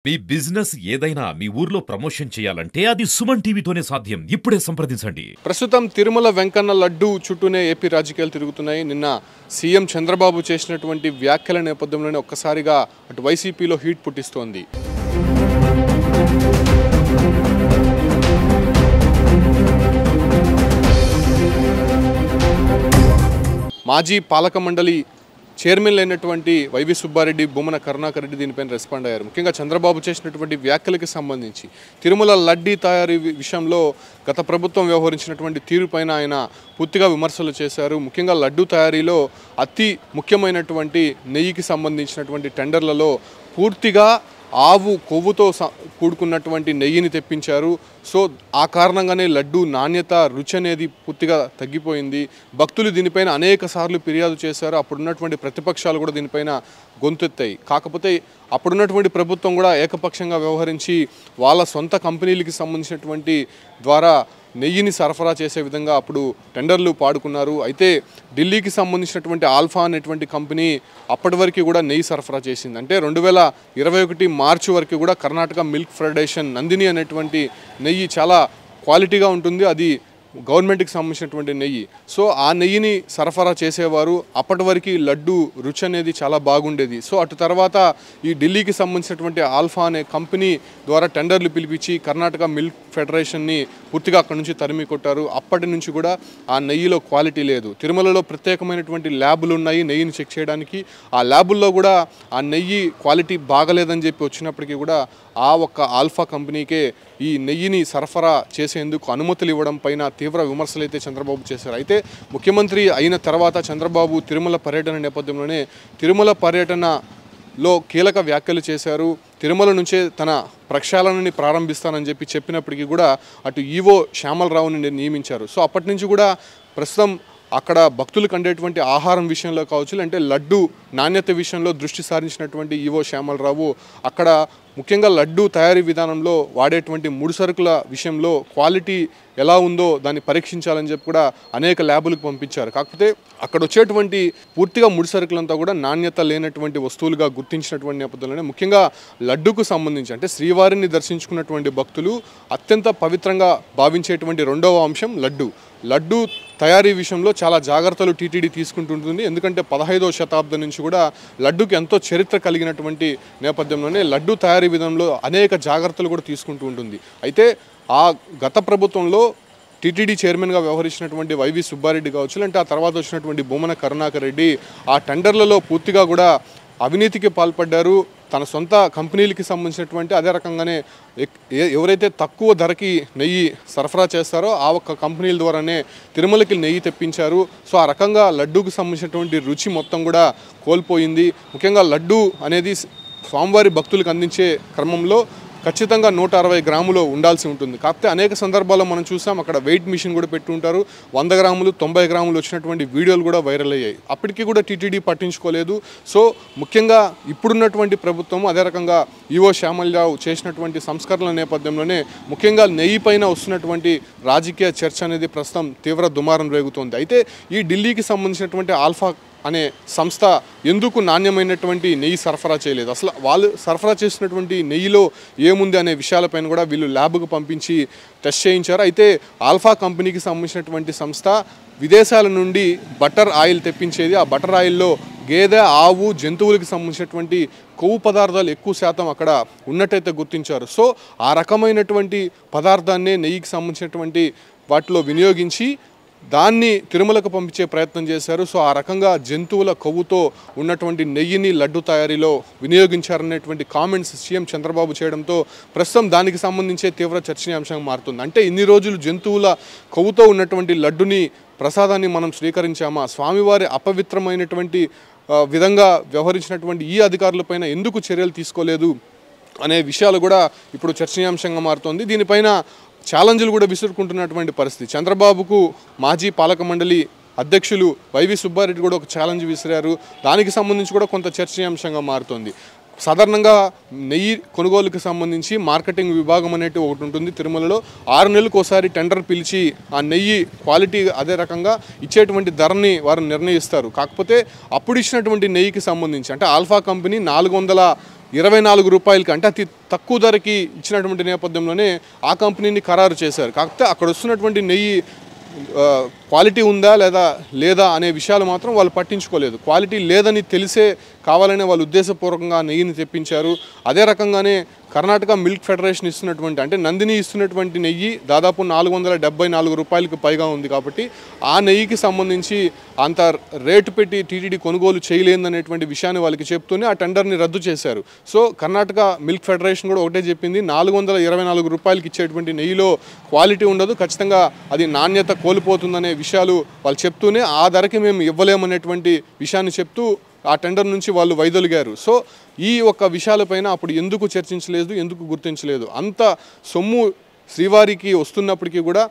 మీ business ఏదైనా మీ ఊర్లో promotion చేయాలంటే అది సుమన్ టీవీతోనే సాధ్యం. ఇప్పుడే సంప్రదించండి. ప్రస్తుతం తిరుమల వెంకన్న లడ్డు చుట్టూనే ఏపీ రాజకీయాలు తిరుగుతున్నాయి. నిన్న సీఎం చంద్రబాబు చేసినటువంటి వ్యాఖ్యల నేపథ్యంలోనే ఒక్కసారిగా అటు వైసీపీలో హీట్ పుట్టిస్తోంది. మాజీ పాలక మండలి చైర్మన్ అయినటువంటి వైవి సుబ్బారెడ్డి, బొమ్మన కరుణాకర్ రెడ్డి దీనిపైన రెస్పాండ్ అయ్యారు. ముఖ్యంగా చంద్రబాబు చేసినటువంటి వ్యాఖ్యలకు సంబంధించి తిరుమల లడ్డీ తయారీ విషయంలో గత ప్రభుత్వం వ్యవహరించినటువంటి తీరుపైన ఆయన పూర్తిగా విమర్శలు చేశారు. ముఖ్యంగా లడ్డూ తయారీలో అతి ముఖ్యమైనటువంటి నెయ్యికి సంబంధించినటువంటి టెండర్లలో పూర్తిగా ఆవు కొవ్వుతో కూడుకున్నటువంటి నెయ్యిని తెప్పించారు. సో ఆ కారణంగానే లడ్డు నాణ్యత, రుచి అనేది పూర్తిగా తగ్గిపోయింది. భక్తులు దీనిపైన అనేక సార్లు ఫిర్యాదు చేశారు. అప్పుడున్నటువంటి ప్రతిపక్షాలు కూడా దీనిపైన గొంతెత్తాయి. కాకపోతే అప్పుడున్నటువంటి ప్రభుత్వం కూడా ఏకపక్షంగా వ్యవహరించి వాళ్ళ సొంత కంపెనీలకి సంబంధించినటువంటి ద్వారా నెయ్యిని సరఫరా చేసే విధంగా అప్పుడు టెండర్లు పాడుకున్నారు. అయితే ఢిల్లీకి సంబంధించినటువంటి ఆల్ఫా అనేటువంటి కంపెనీ అప్పటి వరకు కూడా నెయ్యి సరఫరా చేసింది. అంటే 2021 మార్చి వరకు కూడా కర్ణాటక మిల్క్ ఫెడరేషన్ నందిని అనేటువంటి నెయ్యి చాలా క్వాలిటీగా ఉంటుంది. అది గవర్నమెంట్కి సంబంధించినటువంటి నెయ్యి. సో ఆ నెయ్యిని సరఫరా చేసేవారు. అప్పటి వరకు లడ్డు రుచి అనేది చాలా బాగుండేది. సో అటు తర్వాత ఈ ఢిల్లీకి సంబంధించినటువంటి ఆల్ఫా అనే కంపెనీ ద్వారా టెండర్లు పిలిపించి కర్ణాటక మిల్క్ ఫెడరేషన్ని పూర్తిగా అక్కడి నుంచి తరిమి కొట్టారు. అప్పటి నుంచి కూడా ఆ నెయ్యిలో క్వాలిటీ లేదు. తిరుమలలో ప్రత్యేకమైనటువంటి ల్యాబులు ఉన్నాయి నెయ్యిని చెక్ చేయడానికి. ఆ ల్యాబుల్లో కూడా ఆ నెయ్యి క్వాలిటీ బాగలేదని చెప్పి వచ్చినప్పటికీ కూడా ఆ ఒక్క ఆల్ఫా కంపెనీకే ఈ నెయ్యిని సరఫరా చేసేందుకు అనుమతులు ఇవ్వడం పైన తీవ్ర విమర్శలు అయితే చంద్రబాబు చేశారు. అయితే ముఖ్యమంత్రి అయిన తర్వాత చంద్రబాబు తిరుమల పర్యటన నేపథ్యంలోనే తిరుమల పర్యటనలో కీలక వ్యాఖ్యలు చేశారు. తిరుమల నుంచే తన ప్రక్షాళనని ప్రారంభిస్తానని చెప్పినప్పటికీ కూడా అటు ఈవో శ్యామలరావుని నియమించారు. సో అప్పటి నుంచి కూడా ప్రస్తుతం అక్కడ భక్తులకు అందేటువంటి ఆహారం విషయంలో కావచ్చు, అంటే లడ్డు నాణ్యత విషయంలో దృష్టి సారించినటువంటి ఈవో శ్యామలరావు అక్కడ ముఖ్యంగా లడ్డు తయారీ విధానంలో వాడేటువంటి ముడి సరుకుల విషయంలో క్వాలిటీ ఎలా ఉందో దాన్ని పరీక్షించాలని చెప్పి కూడా అనేక ల్యాబులకు పంపించారు. కాకపోతే అక్కడ వచ్చేటువంటి పూర్తిగా ముడి సరుకులంతా కూడా నాణ్యత లేనటువంటి వస్తువులుగా గుర్తించినటువంటి నేపథ్యంలోనే ముఖ్యంగా లడ్డుకు సంబంధించి అంటే శ్రీవారిని దర్శించుకున్నటువంటి భక్తులు అత్యంత పవిత్రంగా భావించేటువంటి రెండవ అంశం లడ్డు తయారీ విషయంలో చాలా జాగ్రత్తలు టీటీడీ తీసుకుంటుంటుంది. ఎందుకంటే 15వ శతాబ్దం నుంచి కూడా లడ్డుకి ఎంతో చరిత్ర కలిగినటువంటి నేపథ్యంలోనే లడ్డు తయారీ విధానంలో అనేక జాగ్రత్తలు కూడా తీసుకుంటూ ఉంటుంది. అయితే ఆ గత ప్రభుత్వంలో టీటీడీ చైర్మన్గా వ్యవహరించినటువంటి వైవి సుబ్బారెడ్డి కావచ్చు, అంటే ఆ తర్వాత వచ్చినటువంటి బొమ్మన కరుణాకర్ రెడ్డి ఆ టెండర్లలో పూర్తిగా కూడా అవినీతికి పాల్పడ్డారు. తన సొంత కంపెనీలకి సంబంధించినటువంటి అదే రకంగానే ఎవరైతే తక్కువ ధరకి నెయ్యి సరఫరా చేస్తారో ఆ ఒక్క కంపెనీల ద్వారానే తిరుమలకి నెయ్యి తెప్పించారు. సో ఆ రకంగా లడ్డూకి సంబంధించినటువంటి రుచి మొత్తం కూడా కోల్పోయింది. ముఖ్యంగా లడ్డు అనేది స్వామివారి భక్తులకు అందించే క్రమంలో ఖచ్చితంగా 160 గ్రాములు ఉండాల్సి ఉంటుంది. కాకపోతే అనేక సందర్భాల్లో మనం చూసాం అక్కడ వెయిట్ మిషన్ కూడా పెట్టి ఉంటారు. 100 గ్రాములు 90 గ్రాములు వచ్చినటువంటి వీడియోలు కూడా వైరల్ అయ్యాయి. అప్పటికీ కూడా టీటీడీ పట్టించుకోలేదు. సో ముఖ్యంగా ఇప్పుడున్నటువంటి ప్రభుత్వం అదే రకంగా ఈవో శ్యామలరావు చేసినటువంటి సంస్కరణల నేపథ్యంలోనే ముఖ్యంగా నెయ్యి పైన వస్తున్నటువంటి రాజకీయ చర్చ అనేది ప్రస్తుతం తీవ్ర దుమారం రేగుతోంది. అయితే ఈ ఢిల్లీకి సంబంధించినటువంటి ఆల్ఫా అనే సంస్థ ఎందుకు నాణ్యమైనటువంటి నెయ్యి సరఫరా చేయలేదు, అసలు వాళ్ళు సరఫరా చేసినటువంటి నెయ్యిలో ఏముంది అనే విషయాలపైన కూడా వీళ్ళు ల్యాబ్కు పంపించి టెస్ట్ చేయించారు. అయితే ఆల్ఫా కంపెనీకి సంబంధించినటువంటి సంస్థ విదేశాల నుండి బటర్ ఆయిల్ తెప్పించేది. ఆ బటర్ ఆయిల్లో గేదె, ఆవు, జంతువులకు సంబంధించినటువంటి కొవ్వు పదార్థాలు ఎక్కువ శాతం అక్కడ ఉన్నట్టయితే గుర్తించారు. సో ఆ రకమైనటువంటి పదార్థాన్నే నెయ్యికి సంబంధించినటువంటి వాటిలో వినియోగించి దాన్ని తిరుమలకు పంపించే ప్రయత్నం చేశారు. సో ఆ రకంగా జంతువుల కొవ్వుతో ఉన్నటువంటి నెయ్యిని లడ్డు తయారీలో వినియోగించారనేటువంటి కామెంట్స్ సీఎం చంద్రబాబు చేయడంతో ప్రస్తుతం దానికి సంబంధించే తీవ్ర చర్చనీయాంశంగా మారుతుంది. అంటే ఇన్ని రోజులు జంతువుల కొవ్వుతో ఉన్నటువంటి లడ్డుని ప్రసాదాన్ని మనం స్వీకరించామా, స్వామివారి అపవిత్రమైనటువంటి విధంగా వ్యవహరించినటువంటి ఈ అధికారులపైన ఎందుకు చర్యలు తీసుకోలేదు అనే విషయాలు కూడా ఇప్పుడు చర్చనీయాంశంగా మారుతోంది. దీనిపైన ఛాలెంజ్లు కూడా విసురుకుంటున్నటువంటి పరిస్థితి. చంద్రబాబుకు మాజీ పాలక మండలి అధ్యక్షులు వైవి సుబ్బారెడ్డి కూడా ఒక ఛాలెంజ్ విసిరారు. దానికి సంబంధించి కూడా కొంత చర్చనీయాంశంగా మారుతోంది. సాధారణంగా నెయ్యి కొనుగోలుకు సంబంధించి మార్కెటింగ్ విభాగం అనేది ఒకటి ఉంటుంది తిరుమలలో. 6 నెలలకు ఒకసారి టెండర్ పిలిచి ఆ నెయ్యి క్వాలిటీ అదే రకంగా ఇచ్చేటువంటి ధరని వారు నిర్ణయిస్తారు. కాకపోతే అప్పుడు ఇచ్చినటువంటి నెయ్యికి సంబంధించి అంటే ఆల్ఫా కంపెనీ 400 24 రూపాయలకి అంటే అతి తక్కువ ధరకి ఇచ్చినటువంటి నేపథ్యంలోనే ఆ కంపెనీని ఖరారు చేశారు. కాకపోతే అక్కడ వస్తున్నటువంటి నెయ్యి క్వాలిటీ ఉందా లేదా అనే విషయాలు మాత్రం వాళ్ళు పట్టించుకోలేదు. క్వాలిటీ లేదని తెలిసే కావాలనే వాళ్ళు ఉద్దేశపూర్వకంగా నెయ్యిని తెప్పించారు. అదే రకంగానే కర్ణాటక మిల్క్ ఫెడరేషన్ ఇస్తున్నటువంటి అంటే నందిని ఇస్తున్నటువంటి నెయ్యి దాదాపు 474 రూపాయలకు పైగా ఉంది. కాబట్టి ఆ నెయ్యికి సంబంధించి అంత రేటు పెట్టి టీటీడీ కొనుగోలు చేయలేదనేటువంటి విషయాన్ని వాళ్ళకి చెప్తూనే ఆ టెండర్ని రద్దు చేశారు. సో కర్ణాటక మిల్క్ ఫెడరేషన్ కూడా ఒకటే చెప్పింది, 424 రూపాయలకి ఇచ్చేటువంటి నెయ్యిలో క్వాలిటీ ఉండదు, ఖచ్చితంగా అది నాణ్యత కోల్పోతుందనే విషయాలు వాళ్ళు చెప్తూనే ఆ ధరకి మేము ఇవ్వలేమనేటువంటి విషయాన్ని చెప్తూ ఆ టెండర్ నుంచి వాళ్ళు వైదొలిగారు. సో ఈ ఒక్క విషయాలపైన అప్పుడు ఎందుకు చర్చించలేదు, ఎందుకు గుర్తించలేదు? అంత సొమ్ము శ్రీవారికి వస్తున్నప్పటికీ కూడా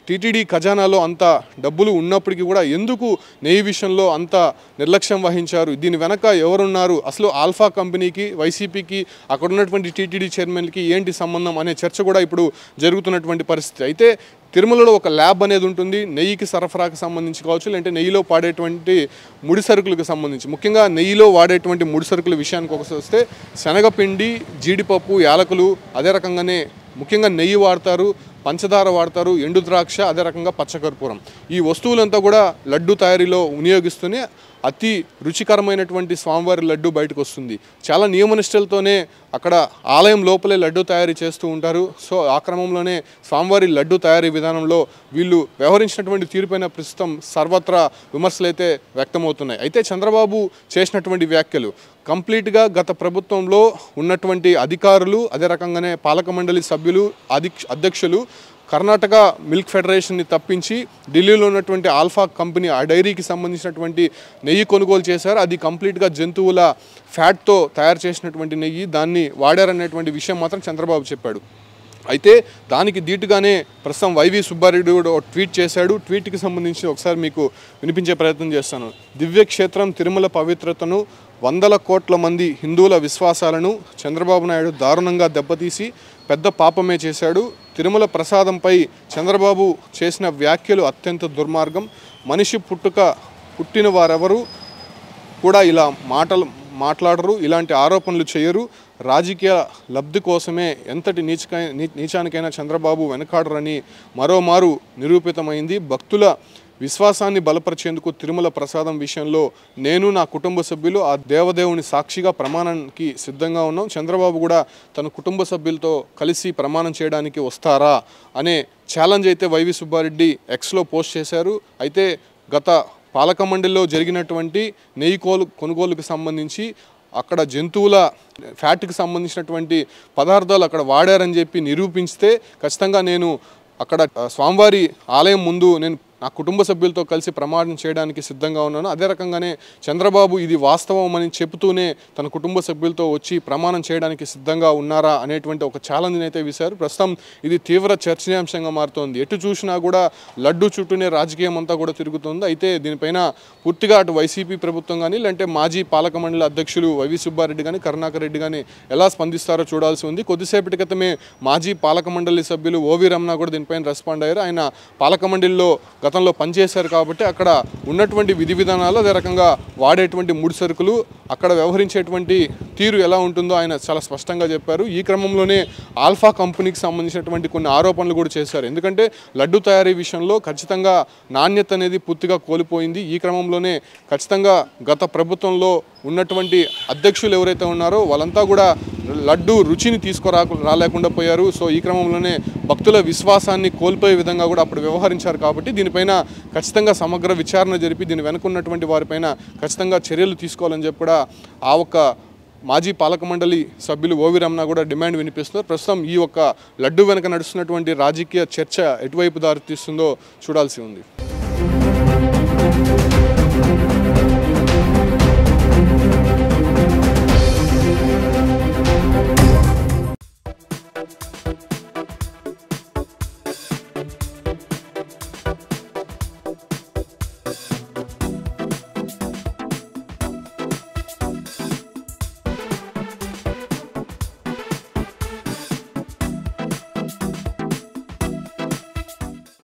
టీటీడీ ఖజానాలో అంత డబ్బులు ఉన్నప్పటికీ కూడా ఎందుకు నెయ్యి విషయంలో అంత నిర్లక్ష్యం వహించారు? దీని వెనక ఎవరున్నారు? అసలు ఆల్ఫా కంపెనీకి, వైసీపీకి, అక్కడ ఉన్నటువంటి టీటీడీ చైర్మన్కి ఏంటి సంబంధం అనే చర్చ కూడా ఇప్పుడు జరుగుతున్నటువంటి పరిస్థితి. అయితే తిరుమలలో ఒక ల్యాబ్ అనేది ఉంటుంది, నెయ్యికి సరఫరాకు సంబంధించి కావచ్చు, లేదంటే నెయ్యిలో పాడేటువంటి ముడి సరుకులకు సంబంధించి. ముఖ్యంగా నెయ్యిలో వాడేటువంటి ముడి సరుకుల విషయానికి వస్తే శనగపిండి, జీడిపప్పు, యాలకులు, అదే రకంగానే ముఖ్యంగా నెయ్యి వాడతారు, పంచదార వాడతారు, ఎండు ద్రాక్ష, అదే రకంగా పచ్చకర్పూరం. ఈ వస్తువులంతా కూడా లడ్డు తయారీలో వినియోగిస్తూనే అతి రుచికరమైనటువంటి స్వామివారి లడ్డు బయటకు వస్తుంది. చాలా నియమనిష్టలతోనే అక్కడ ఆలయం లోపలే లడ్డు తయారీ చేస్తూ ఉంటారు. సో ఆ క్రమంలోనే స్వామివారి లడ్డు తయారీ విధానంలో వీళ్ళు వ్యవహరించినటువంటి తీరుపైన ప్రస్తుతం సర్వత్రా విమర్శలు అయితే వ్యక్తమవుతున్నాయి. అయితే చంద్రబాబు చేసినటువంటి వ్యాఖ్యలు కంప్లీట్గా గత ప్రభుత్వంలో ఉన్నటువంటి అధికారులు, అదే రకంగానే పాలక మండలి సభ్యులు, అధ్యక్షులు కర్ణాటక మిల్క్ ఫెడరేషన్ని తప్పించి ఢిల్లీలో ఉన్నటువంటి ఆల్ఫా కంపెనీ ఆ డైరీకి సంబంధించినటువంటి నెయ్యి కొనుగోలు చేశారు. అది కంప్లీట్గా జంతువుల ఫ్యాట్తో తయారు చేసినటువంటి నెయ్యి, దాన్ని వాడారనేటువంటి విషయం మాత్రం చంద్రబాబు చెప్పాడు. అయితే దానికి ధీటుగానే ప్రస్తుతం వైవి సుబ్బారెడ్డి కూడా ట్వీట్ చేశాడు. ట్వీట్కి సంబంధించి ఒకసారి మీకు వినిపించే ప్రయత్నం చేస్తాను. దివ్యక్షేత్రం తిరుమల పవిత్రతను, 100 కోట్ల మంది హిందువుల విశ్వాసాలను చంద్రబాబు నాయుడు దారుణంగా దెబ్బతీసి పెద్ద పాపమే చేశాడు. తిరుమల ప్రసాదంపై చంద్రబాబు చేసిన వ్యాఖ్యలు అత్యంత దుర్మార్గం. మనిషి పుట్టిన వారెవరు కూడా ఇలా మాట్లాడరు, ఇలాంటి ఆరోపణలు చేయరు. రాజకీయ లబ్ధి కోసమే ఎంతటి నీచానికైనా చంద్రబాబు వెనకాడరని మరోమారు నిరూపితమైంది. భక్తుల విశ్వాసాన్ని బలపరిచేందుకు తిరుమల ప్రసాదం విషయంలో నేను, నా కుటుంబ సభ్యులు ఆ దేవదేవుని సాక్షిగా ప్రమాణానికి సిద్ధంగా ఉన్నాం. చంద్రబాబు కూడా తన కుటుంబ సభ్యులతో కలిసి ప్రమాణం చేయడానికి వస్తారా అనే ఛాలెంజ్ అయితే వైవి సుబ్బారెడ్డి ఎక్స్లో పోస్ట్ చేశారు. అయితే గత పాలక మండలిలో జరిగినటువంటి నెయ్యి కొనుగోలుకు సంబంధించి అక్కడ జంతువుల ఫ్యాట్కి సంబంధించినటువంటి పదార్థాలు అక్కడ వాడారని చెప్పి నిరూపిస్తే ఖచ్చితంగా నేను అక్కడ స్వామివారి ఆలయం ముందు నేను నా కుటుంబ సభ్యులతో కలిసి ప్రమాణం చేయడానికి సిద్ధంగా ఉన్నాను. అదే రకంగానే చంద్రబాబు ఇది వాస్తవం అని చెబుతూనే తన కుటుంబ సభ్యులతో వచ్చి ప్రమాణం చేయడానికి సిద్ధంగా ఉన్నారా అనేటువంటి ఒక ఛాలెంజ్ని అయితే విసారు. ప్రస్తుతం ఇది తీవ్ర చర్చనీయాంశంగా మారుతోంది. ఎటు చూసినా కూడా లడ్డు చుట్టూనే రాజకీయం అంతా కూడా తిరుగుతుంది. అయితే దీనిపైన పూర్తిగా అటు వైసీపీ ప్రభుత్వం కానీ, లేదంటే మాజీ పాలక మండలి అధ్యక్షులు వైవి సుబ్బారెడ్డి కానీ, కరుణాకర్ రెడ్డి కానీ ఎలా స్పందిస్తారో చూడాల్సి ఉంది. కొద్దిసేపటి క్రితమే మాజీ పాలక మండలి సభ్యులు ఓవి రమణ కూడా దీనిపైన రెస్పాండ్ అయ్యారు. ఆయన పాలక మండలిలో గతంలో పనిచేశారు కాబట్టి అక్కడ ఉన్నటువంటి విధి విధానాలు, అదే రకంగా వాడేటువంటి ముడి సరుకులు, అక్కడ వ్యవహరించేటువంటి తీరు ఎలా ఉంటుందో ఆయన చాలా స్పష్టంగా చెప్పారు. ఈ క్రమంలోనే ఆల్ఫా కంపెనీకి సంబంధించినటువంటి కొన్ని ఆరోపణలు కూడా చేశారు. ఎందుకంటే లడ్డు తయారీ విషయంలో ఖచ్చితంగా నాణ్యత అనేది పూర్తిగా కోల్పోయింది. ఈ క్రమంలోనే ఖచ్చితంగా గత ప్రభుత్వంలో ఉన్నటువంటి అధ్యక్షులు ఎవరైతే ఉన్నారో వాళ్ళంతా కూడా లడ్డు రుచిని రాలేకుండా పోయారు. సో ఈ క్రమంలోనే భక్తుల విశ్వాసాన్ని కోల్పోయే విధంగా కూడా అప్పుడు వ్యవహరించారు. కాబట్టి దీనిపైన ఖచ్చితంగా సమగ్ర విచారణ జరిపి దీని వెనుకున్నటువంటి వారిపైన ఖచ్చితంగా చర్యలు తీసుకోవాలని చెప్పి కూడా ఆ ఒక్క మాజీ పాలక మండలి సభ్యులు ఓవి రమణ కూడా డిమాండ్ వినిపిస్తున్నారు. ప్రస్తుతం ఈ ఒక్క లడ్డు వెనుక నడుస్తున్నటువంటి రాజకీయ చర్చ ఎటువైపు దారితీస్తుందో చూడాల్సి ఉంది.